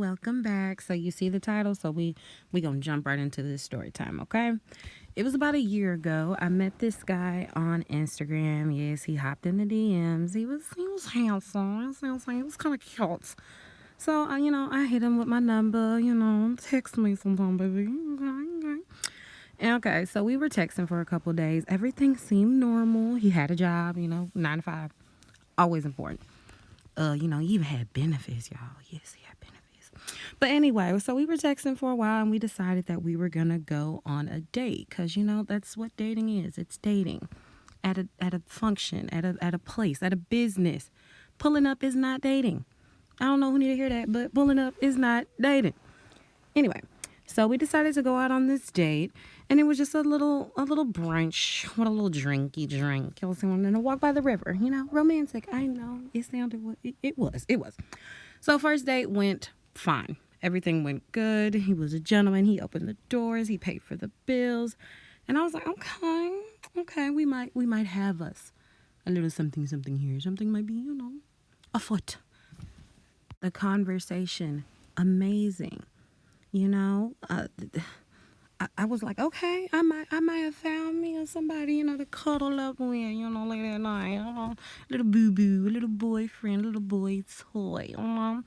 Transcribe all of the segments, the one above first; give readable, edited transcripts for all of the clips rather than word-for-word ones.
welcome back. So you see the title, so we gonna jump right into this story time, okay? It was about a year ago. I met this guy on Instagram. Yes, he hopped in the DMs. He was handsome. He was kind of cute. So I hit him with my number. Text me sometime, baby. Okay. Okay, so we were texting for a couple days. Everything seemed normal. He had a job, 9 to 5. Always important. He even had benefits, y'all. Yes, he had benefits. But anyway, so we were texting for a while and we decided that we were gonna go on a date. Cause that's what dating is. It's dating. At a function, at a place, at a business. Pulling up is not dating. I don't know who need to hear that, but pulling up is not dating. Anyway, so we decided to go out on this date, and it was just a little brunch with a little drinky drink. You know, and a walk by the river. Romantic. I know it sounded what it was. It was. So first date went fine. Everything went good. He was a gentleman. He opened the doors. He paid for the bills, and I was like, okay, we might have us a little something here. Something might be afoot. The conversation, amazing. I was like, okay, I might have found me or somebody, to cuddle up with, late at night, little boo-boo, a little boyfriend, little boy toy, And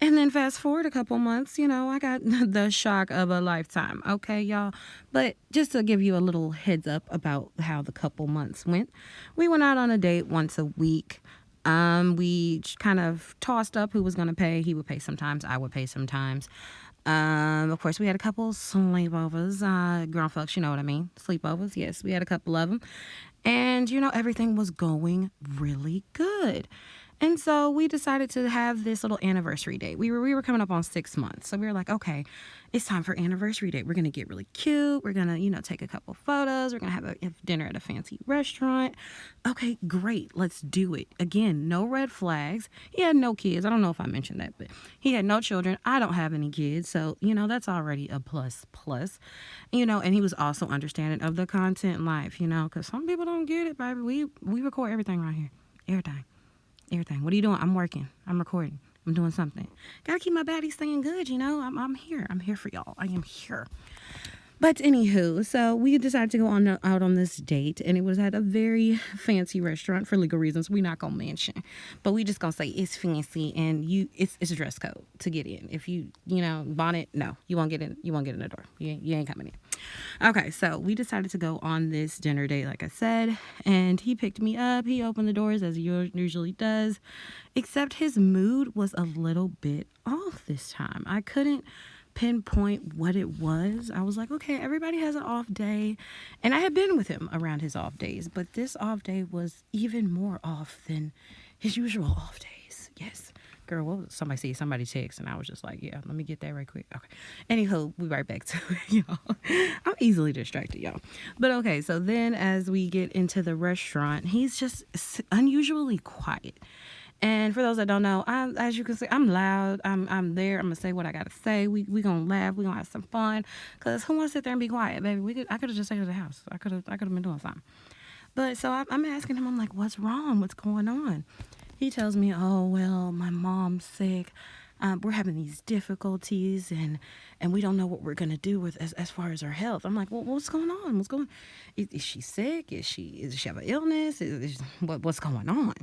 then fast forward a couple months, I got the shock of a lifetime, okay, y'all? But just to give you a little heads up about how the couple months went, we went out on a date once a week. We kind of tossed up who was going to pay. He would pay sometimes. I would pay sometimes. Of course, we had a couple sleepovers. Grown folks, you know what I mean. Sleepovers, yes. We had a couple of them. And, everything was going really good. And so we decided to have this little anniversary date. We were coming up on 6 months. So we were like, okay, it's time for anniversary date. We're going to get really cute. We're going to, take a couple photos. We're going to have a dinner at a fancy restaurant. Okay, great. Let's do it. Again, no red flags. He had no kids. I don't know if I mentioned that, but he had no children. I don't have any kids. So, that's already a plus. And he was also understanding of the content life, because some people don't get it, baby. We record everything right here. Everything. What are you doing? I'm working. I'm recording. I'm doing something. Gotta keep my body staying good, I'm here. I'm here for y'all. I am here. But anywho, so we decided to go out on this date, and it was at a very fancy restaurant for legal reasons. We're not gonna mention, but we just gonna say it's fancy, and it's a dress code to get in. If you bonnet, no, you won't get in. You won't get in the door. You ain't coming in. Okay, so we decided to go on this dinner date, like I said, and he picked me up. He opened the doors as he usually does, except his mood was a little bit off this time. I couldn't pinpoint what it was. I was like, okay, everybody has an off day, and I had been with him around his off days, but this off day was even more off than his usual off days. Yes, girl, what was somebody text, and I was just like, yeah, let me get that right quick. Okay, anyhow, we right back to it, y'all. I'm easily distracted, y'all. But okay, so then as we get into the restaurant, he's just unusually quiet. And for those that don't know, as you can see, I'm loud. I'm there. I'm gonna say what I gotta say. We gonna laugh. We gonna have some fun. Cause who wants to sit there and be quiet, baby? I could have just stayed at the house. I could have been doing something. But so I'm asking him. I'm like, what's wrong? What's going on? He tells me, oh well, my mom's sick. We're having these difficulties, and we don't know what we're gonna do with as far as her health. I'm like, well, what's going on? What's going? Is she sick? Does she have an illness? What's going on?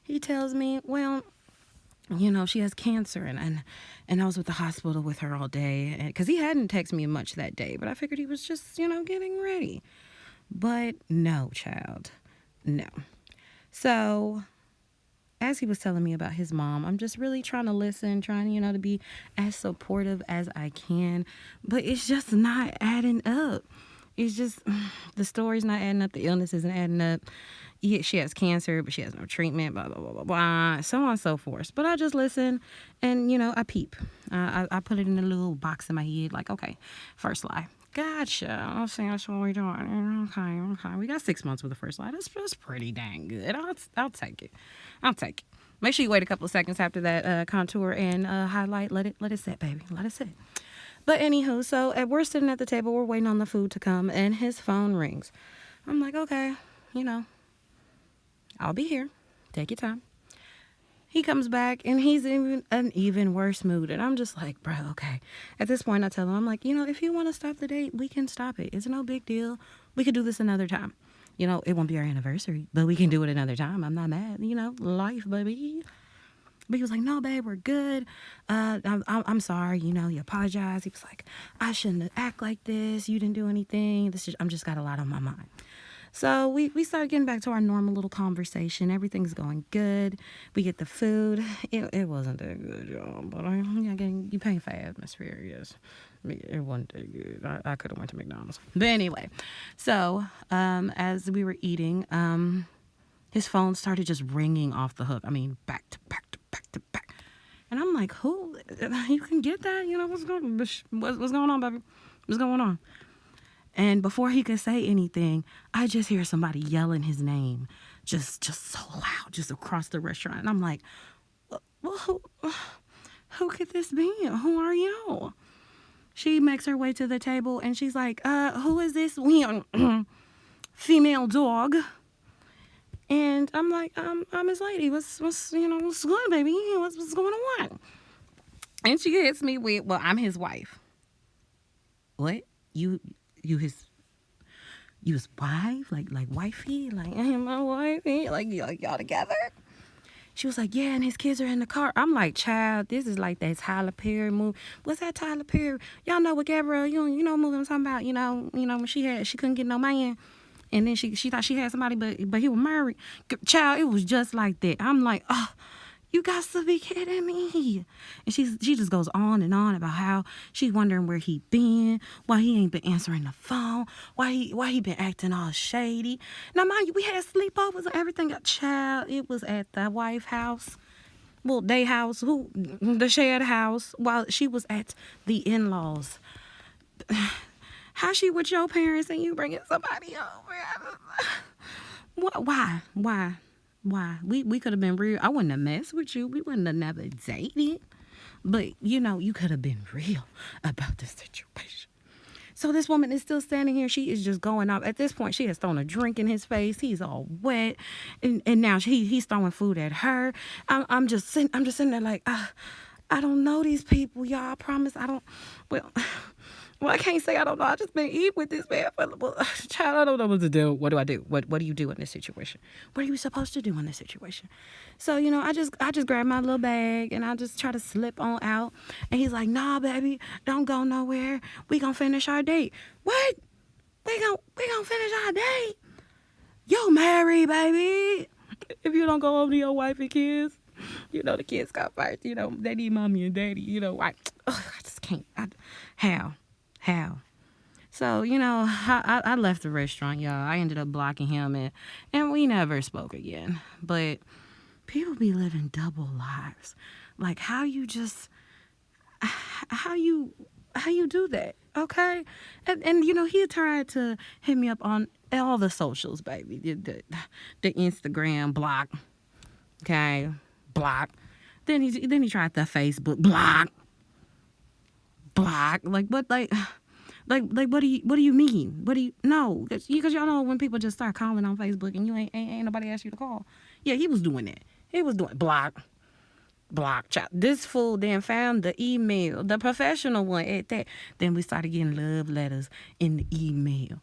He tells me, well, she has cancer, and I was with the hospital with her all day, because he hadn't texted me much that day, but I figured he was just, getting ready. But no, child, no. So as he was telling me about his mom, I'm just really trying to listen, trying, to be as supportive as I can, but it's just not adding up. It's just, the story's not adding up. The illness isn't adding up. Yeah, she has cancer, but she has no treatment, blah, blah, blah, blah, blah, so on and so forth. But I just listen, and, I peep. I put it in a little box in my head, like, okay, first lie. Gotcha. I'm saying that's what we're doing. Okay. We got 6 months with the first lie. That's pretty dang good. I'll take it. Make sure you wait a couple of seconds after that contour and highlight. Let it set, baby. Let it set. But anywho, so we're sitting at the table, we're waiting on the food to come, and his phone rings. I'm like, okay, I'll be here. Take your time. He comes back and he's in an even worse mood. And I'm just like, bro, okay. At this point, I tell him, I'm like, if you want to stop the date, we can stop it. It's no big deal. We could do this another time. It won't be our anniversary, but we can do it another time. I'm not mad. Life, baby. But he was like, no, babe, we're good. I'm sorry. You apologize. He was like, I shouldn't act like this. You didn't do anything. I'm just got a lot on my mind. So we started getting back to our normal little conversation. Everything's going good. We get the food. It wasn't that good, y'all. But you paying for atmosphere, yes. It wasn't that good. I could have went to McDonald's. But anyway, so as we were eating, his phone started just ringing off the hook. I mean, back to back to back to back. And I'm like, who? You can get that? What's going on, baby? What's going on? And before he could say anything, I just hear somebody yelling his name, just so loud, just across the restaurant. And I'm like, well, who could this be? Who are you? She makes her way to the table and she's like, who is this female dog? And I'm like, I'm his lady. What's good, baby? What's going on? And she hits me with, well, I'm his wife. What? You his wife? Like wifey? Like, I am my wifey? Like, y'all together? She was like, yeah, and his kids are in the car. I'm like, child, this is like that Tyler Perry movie. What's that Tyler Perry? Y'all know what Gabrielle, you know what movie I'm talking about? When she couldn't get no man. And then she thought she had somebody, but he was married. Child, it was just like that. I'm like, oh, you got to be kidding me. And she just goes on and on about how she's wondering where he been, why he ain't been answering the phone, why he been acting all shady. Now, mind you, we had sleepovers and everything. Child, it was at the wife house. Well, they house, the shared house, while she was at the in-laws. How she with your parents and you bringing somebody over? Why? We could have been real. I wouldn't have messed with you. We wouldn't have never dated. But, you could have been real about the situation. So this woman is still standing here. She is just going off. At this point, she has thrown a drink in his face. He's all wet. And now he's throwing food at her. I'm just sitting there like, I don't know these people, y'all. I promise I don't. Well, I can't say I don't know. I just been eating with this man child, I don't know what to do. What do I do? What do you do in this situation? What are you supposed to do in this situation? So, I just grab my little bag and I just try to slip on out. And he's like, nah, baby, don't go nowhere. We gonna finish our date. What? We gonna finish our date? You married, baby. If you don't go over to your wife and kids, the kids got first. They need mommy and daddy. I just can't. How? So, I left the restaurant, y'all. I ended up blocking him and we never spoke again. But people be living double lives. Like how you do that, okay? And he tried to hit me up on all the socials, baby. The Instagram block, okay? Block. Then he tried the Facebook block. Like what? Like what do you mean? What do you no? Because y'all know when people just start calling on Facebook and you ain't nobody asked you to call. Yeah, he was doing that. He was doing block. Child. This fool then found the email, the professional one at that. Then we started getting love letters in the email.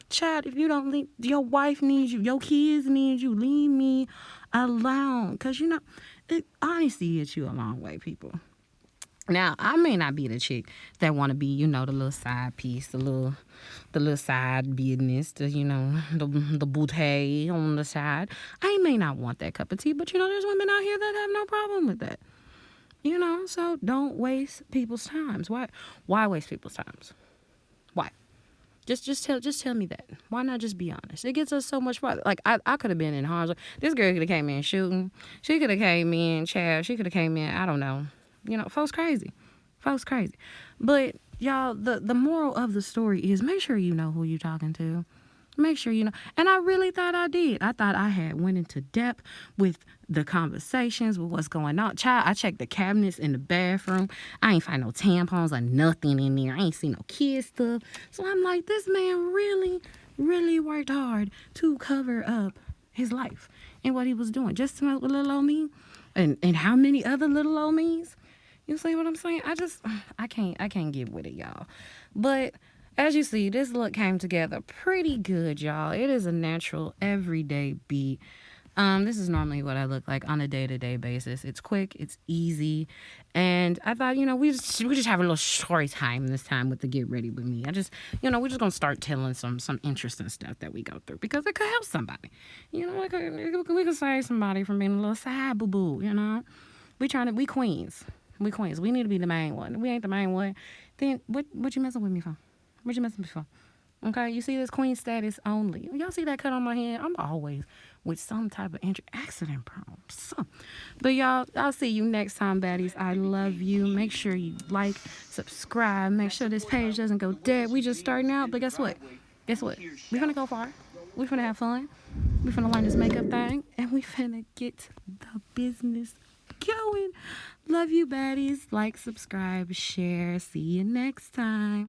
Child, if you don't leave, your wife needs you, your kids need you. Leave me alone, because honesty gets you a long way, people. Now, I may not be the chick that want to be, the little side piece, the little side business, the bouteille on the side. I may not want that cup of tea, but, there's women out here that have no problem with that. So don't waste people's times. Why waste people's times? Why? Just tell me that. Why not just be honest? It gets us so much farther. Like, I could have been in harm's way. This girl could have came in shooting. She could have came in, child. She could have came in, I don't know. Folks crazy. But, y'all, the moral of the story is make sure you know who you're talking to. Make sure you know. And I really thought I did. I thought I had went into depth with the conversations, with what's going on. Child, I checked the cabinets in the bathroom. I ain't find no tampons or nothing in there. I ain't seen no kid stuff. So I'm like, this man really, really worked hard to cover up his life. in what he was doing, just to mess with little old me, and how many other little old me's. You see what I'm saying? I can't get with it, y'all. But as you see, this look came together pretty good, y'all. It is a natural, everyday beat. This is normally what I look like on a day-to-day basis. It's quick, it's easy, and I thought, we just have a little story time this time with the Get Ready With Me. We're just gonna start telling some interesting stuff that we go through, because it could help somebody. We could save somebody from being a little side boo-boo, We queens. We queens. We need to be the main one. We ain't the main one. Then what you messing with me for? What you messing with me for? Okay, you see this queen status only. Y'all see that cut on my hand? I'm always with some type of accident problem. But y'all, I'll see you next time, baddies. I love you. Make sure you like, subscribe. Make sure this page doesn't go dead. We just starting out, but guess what? We're finna go far. We finna have fun. We finna learn this makeup thing, and we finna get the business going. Love you, baddies. Like, subscribe, share. See you next time.